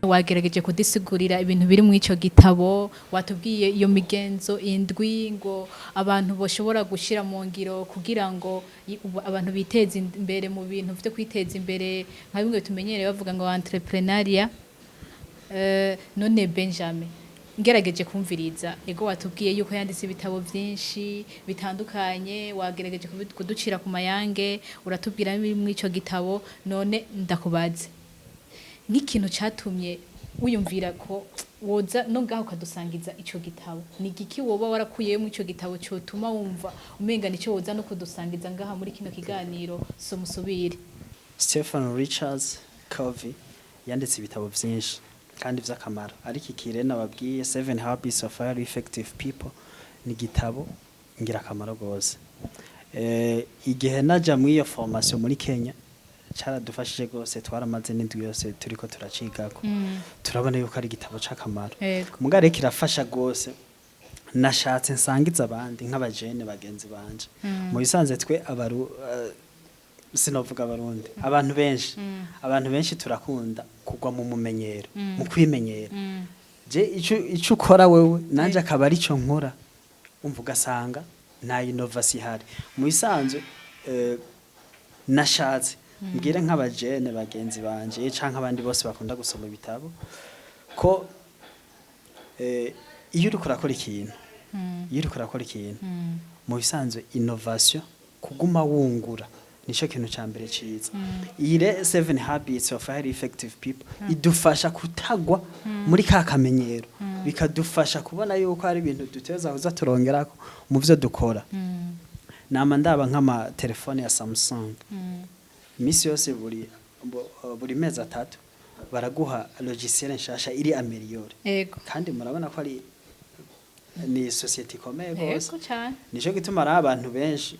wagerageje kudisigurira ibintu biri mu ico gitabo watubwiye iyo migenzo indwi ngo abantu boshobora gushira mu ngiro kugira ngo abantu biteze imbere mu bintu byo kwiteza imbere nka bimwe tumenyereye bavuga ngo entrepreneuria none Benjamin ngerageje kumviriza ego watubwiye yuko yanditse ibitabo byinshi bitandukanye wagerageje kuducira ku mayange uratubwira biri mu ico gitabo none ndakubaze nk'ikintu cyatumye wiyumvira ko woza no ngaho kadusangiza ico gitabo ni giki woba warakuye mu ico gitabo cyotuma wumva umenga nico woza no kudusangiza ngaha muri kino kiganiro SOMA USUBIRE. Stephen Richards Covey yanditse ibitabo byinshi kandi vy'akamaro ariko ikire nababwiye 7 Habits of Highly Effective People ni gitabo ngira akamaro gose. Igihe naja mu iyo formation muri Kenya caradufashije gose twaramaze n'indwi yose turiko turacigako turabona yuko ari igitabo c'akamaro mugare kirafasha gose nashatse nsangiza abandi nk'abajene bagenzi banje mu bisanzwe twe sinovuga abarundi abantu benshi turakunda kugwa mu mumenyero mu kwimenyera je ico ukora wewe nanje akaba ari cyo nkora umva ugasanga nta innovation ihari mu bisanzwe nashatse mbwire nk'abajene bagenzi banje canke abandi bose bakunda gusoma ibitabo ko iyo uri kurakora ikintu mu bisanzwe innovation kuguma wungura nico kintu ca mbere ciza ire 7 Habits of Highly Effective People idufasha kutagwa muri ka kamenyero bikadufasha kubona yuko hari ibintu duteza kuza turongerako mu byo dukora nama ndaba nk'ama telefone ya Samsung misi yose buri mezi 3 baraguha logiciel nshasha iri ameliore kandi murabona ko ari ni society ikomeye gose nico gituma ari abantu benshi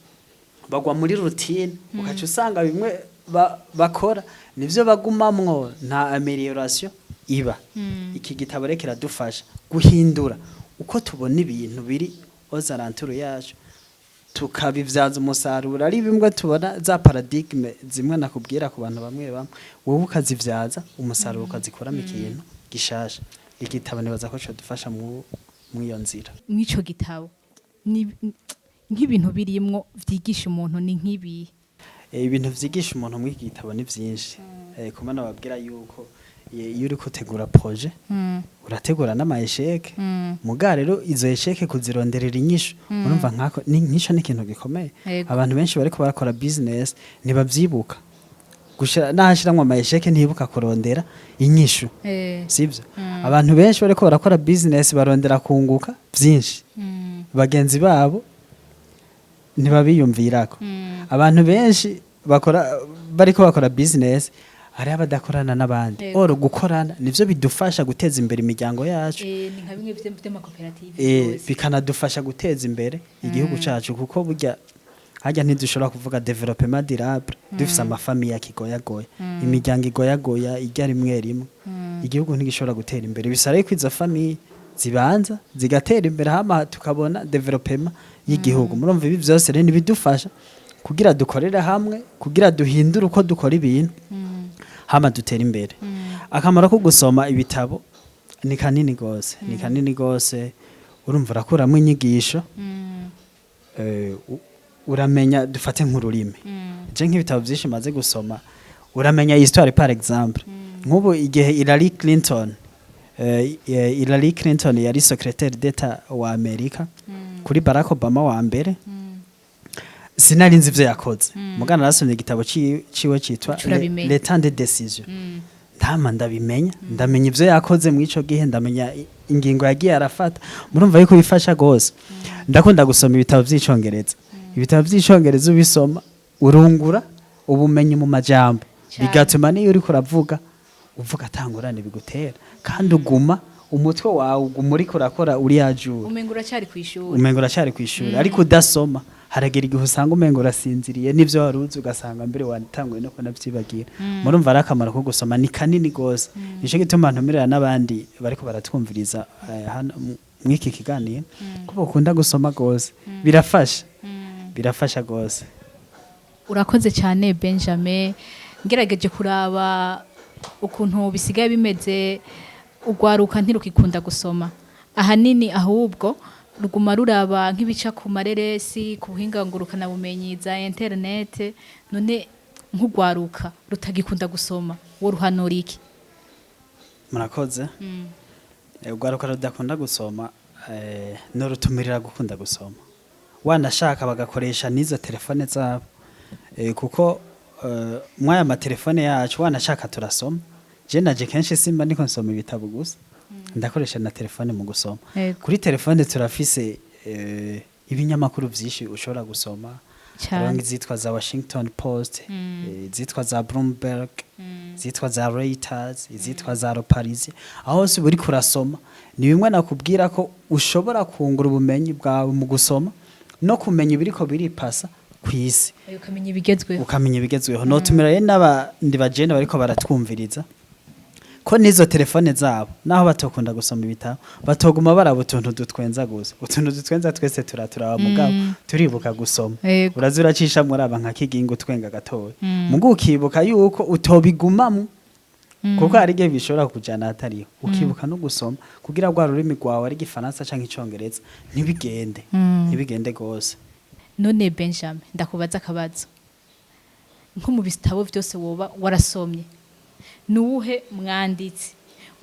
bagwa muri routine ukaca usanga bimwe bakora nivyo bagumamwo nta amelioration iba iki gitabo rero kiradufasha guhindura uko tubona ibintu biri ozaranturu yacu tukabivyaza umusaruro ari bimwe tubona za paradigme zimwe nakubwira ku bantu bamwe wowe ukazivyaza umusaruro ukazikoramo ikintu gishasha igitabo nibaza ko cyo dufasha mu iyo nzira mwico gitabo nk'ibintu birimwo vyigisha umuntu ni nk'ibi ibintu vyigisha umuntu mu gitabo ni vyinshi kuma nababwira yuko iyo uri kutegura projet urategura n'amayesheke muga rero izo yesheke kuzironderera inyishu urumva nkako ninyisho n'ikintu gikomeye abantu benshi bariko barakora business ntibavyibuka gushira nahashiramwe amayesheke ntibuka kurondera inyishu sivyo abantu benshi bariko barakora business barondera kunguka vyinshi bagenzi babo ntibabiyumvirako abantu benshi bariko bakora business ari abadakorana n'abandi oro gukorana nivyo bidufasha guteza imbere imiryango yacu ni nka bimwe by'amakoperative bikanadufasha guteza imbere igihugu cacu kuko burya hajya ntidushobora kuvuga development durable dufise amafamiye akigoyagoya imiryango igoyagoya ijya rimwe igihugu ntigishobora gutera imbere bisaba ko izo famiye zibanza zigatera imbere hama tukabona development y'igihugu murumva ibi byose rero nibidufasha kugira dukorera hamwe kugira duhindure uko dukora ibintu hama dutera imbere akamaro ko gusoma ibitabo ni kanini gose urumva urakuramo inyigisho uramenya dufate nk'ururimi je nk'ibitabo byinshi maze gusoma uramenya histoire par exemple nk'ubu igihe Hillary Clinton yari secrétaire d'État wa Amerika kuri Barack Obama wa mbere sinari nzi ivyo yakoze mugana nasomye igitabo ciwe citwa Le temps de décision ntama ndamenya ivyo yakoze mu ico gihe ndamenya ingingo yagiye arafata murumva yuko bifasha gose ndakunda gusoma ibitabo vy'icongereza ubisoma urungura ubumenyi mu majambo bigatuma niyo uri kuravuga uvuga atangurane bigutera kandi uguma umutwe wawe ugumuri kurakora uri yajura umengo uracari kwishura ariko udasoma haragera igihe usanga umengo urasinziriye n'ivyo waruzi ugasanga mbere watanguye no kunavyibagira murumva arakamaro ko gusoma ni kanini gose nico gituma ntumirira n'abandi bariko baratwumviriza hano mwiki kiganiro ko bakunda gusoma gose birafasha gose urakoze cyane Benjamin ngerageje kuraba ukuntu bisigaye bimeze urwaruka ntirukikunda gusoma ahanini ahubwo ruguma ruraba nk'ibica ku mareresi ku buhinga ngurukana bumenyi za internet none nk'urwaruka rutagikunda gusoma wo ruhanura iki? Murakoze. Urwaruka rudakunda gusoma no rutumirira gukunda gusoma wanashaka bagakoresha n'izo telefone zabo kuko mwaya amatelefone yacu wanashaka turasoma je naje kenshi simba ndiko nsoma ibitabo gusa ndakoresha na telefone mu gusoma kuri telefone turafise ibinyamakuru vyinshi ushobora gusoma Rangi zitwa za Washington Post, zitwa za Bloomberg, zitwa za Reuters, zitwa za Le Parisien. Aho se buri kurasoma ni bimwe nakubwira ko ushobora kungura ubumenyi bwawe mu gusoma no kumenya ibiriko biripasa kwisi. Ukamenya ibigezweho. No tumira ye n'abandi bajene bariko baratwumviriza. Ko nizo telefone zabo naho batokunda gusoma ibitabo batoguma baraba utuntu dutwenza gusa utuntu dutwenza twese turaturaba mugabo turibuka gusoma urazura cisha muraba nka kigingo twenga gatoya mugu ukibuka yuko utobigumamo kuko ari gihe bishobora kujana atariho ukibuka no gusoma kugira rwa rurimi rwawe ari gifaransa canke icongereza ntibigende gose. None Benjamin ndakubaza akabazo nko mu bitabo byose woba warasomye nuhe mwanditsi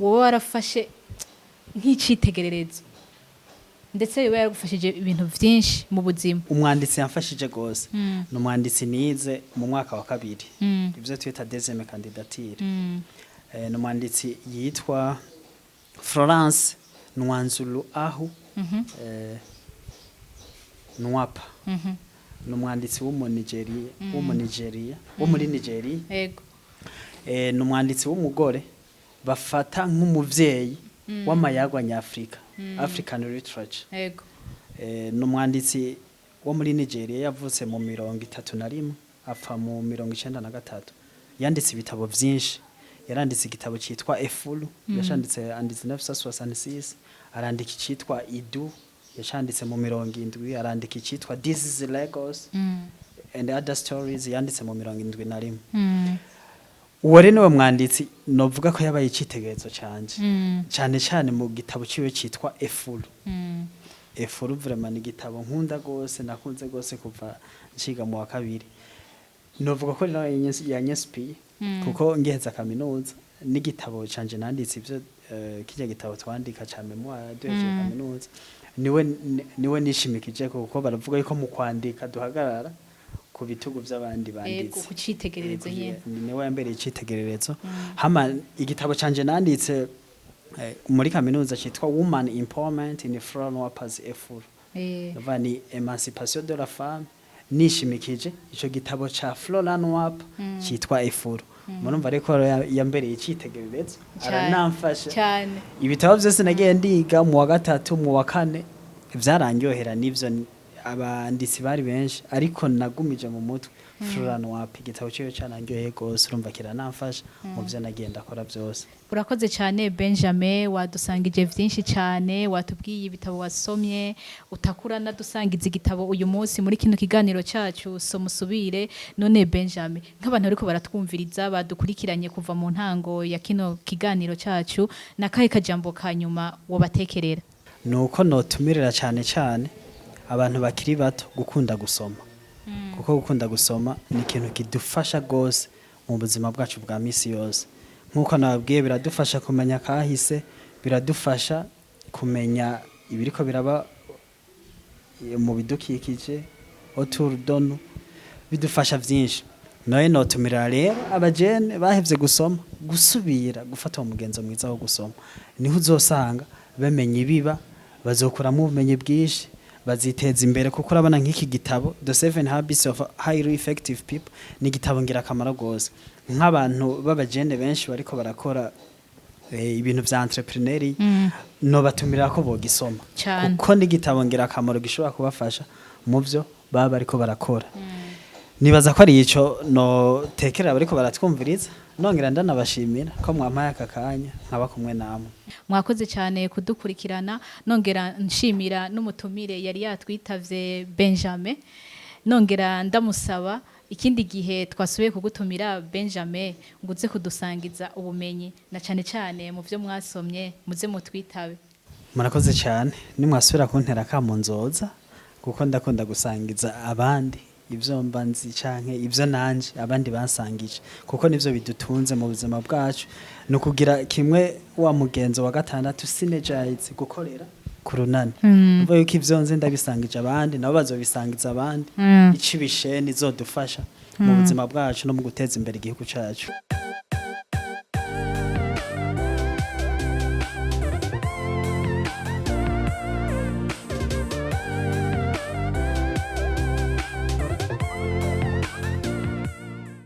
wowe warafashe nk'icitegererezo ndetse yoba yaragufashije ibintu vyinshi mu buzima? Umwanditsi yamfashije gose no mwanditsi nize mu mwaka wa kabiri ivyo twita deuxième candidature no mwanditsi yitwa Florence Nwanzulu ahu Nwapa no mwanditsi wo muri Nigeria yego numwanditsi w'umugore bafata nk'umuvyeyi w'amayagwa nyafrika African literature yego numwanditsi wo muri Nigeria yavutse mu 31 apfa mu 93 yanditse ibitabo vyinshi yaranditse igitabo citwa Efulu yashanditse anditse 1966 arandika citwa Idu yashanditse mu 70 arandika citwa This is Lagos and other stories yanditse mu 71 Uwari niwe mwanditsi novuga ko yabaye icitegerezo cyane cyane mu gitabo ciwe citwa Efulu. Efulu vraiment ni gitabo nkunda gose nakunze gose kuva nciga mu wa kabiri. Novuga ko nawe yanyespiye kuko ngiheza kaminuza ni gitabo canje nanditse ivyo kijya gitabo twandika ca memoire de kaminuza niwe nishimikije kuko baravuga yuko mu kwandika duhagarara ku bitugu by'abandi banditse ku citegererezo nyene niwe yambere icitegererezo hama igitabo canje nanditse muri kaminuza cyitwa Woman Empowerment in Flora Nwapa's Efuru ni Emancipation de la Femme nishimikije ico gitabo ca Flora Nwapa cyitwa Efuru murumva reko yambere icitegererezo aranamfasha cyane ibitabo byose nagiye ndiga mu wa gatatu mu wa kane vyarangyohera nivyo abanditsi bari benshi ariko nagumije mu mutwe Flora Nwapa igitabo cyo cyanangyoheye gose urumva kiranamfasha mu byo nagenda akora byose. Urakoze cyane Benjamin wadusangije vyinshi cyane watubwiye ibitabo wasomye utakura nadusangiza igitabo uyu munsi muri kino kiganiro cyacu SOMA USUBIRE. None Benjamin nk'abantu ariko baratwumviriza badukurikiranye kuva mu ntango ya kino kiganiro cyacu nakahe kajambo kanyuma wobatekerera? Nuko notumirira cyane abantu bakiri bato gukunda gusoma kuko gukunda gusoma ni ikintu kidufasha gose mu buzima bwacu bwa misi yose nkuko nababwiye biradufasha kumenya kahise biradufasha kumenya ibiriko biraba mu bidukikije autour de nous bidufasha vyinshi noye notumira rero abajene bahevye gusoma gusubira gufata umugenzo mwiza wo gusoma niho uzosanga bamenye ibiba bazokuramo ubumenyi bwinshi baziteza imbere kuko urabona nk'iki gitabo The 7 Habits of Highly Effective People ni gitabo ngira kamaro gose nk'abantu babajene benshi bariko barakora ibintu vya entrepreneur no batumira ko bogisoma kuko ni gitabo ngira kamaro gishobora kubafasha mu byo baba bariko barakora nibaza ko ari ico no tekera bariko baratwumviriza nongera ndanabashimira ko mwampaye akakanya nkaba kumwe namwe. Mwakoze cyane kudukurikirana nongera nshimira n'umutumire yari yatwitavye Benjamin nongera ndamusaba ikindi gihe twasubiye kugutumira Benjamin ngo uze kudusangiza ubumenyi na cane cane mu vyo mwasomye muze mutwitabe. Murakoze cyane nimwasubira kuntera kamunzoza kuko ndakunda gusangiza abandi ibyo mbanzi canke ibyo nanje abandi bansangije kuko nivyo bidutunze mu buzima bwacu no kugira kimwe wa mugenzo wa gatandatu synergize gukorera kurunani mvuga yuko ivyo nze ndabisangije abandi nabo bazobisangiza abandi icibisheni izodufasha mu buzima bwacu no mu guteza imbere igihugu cacu.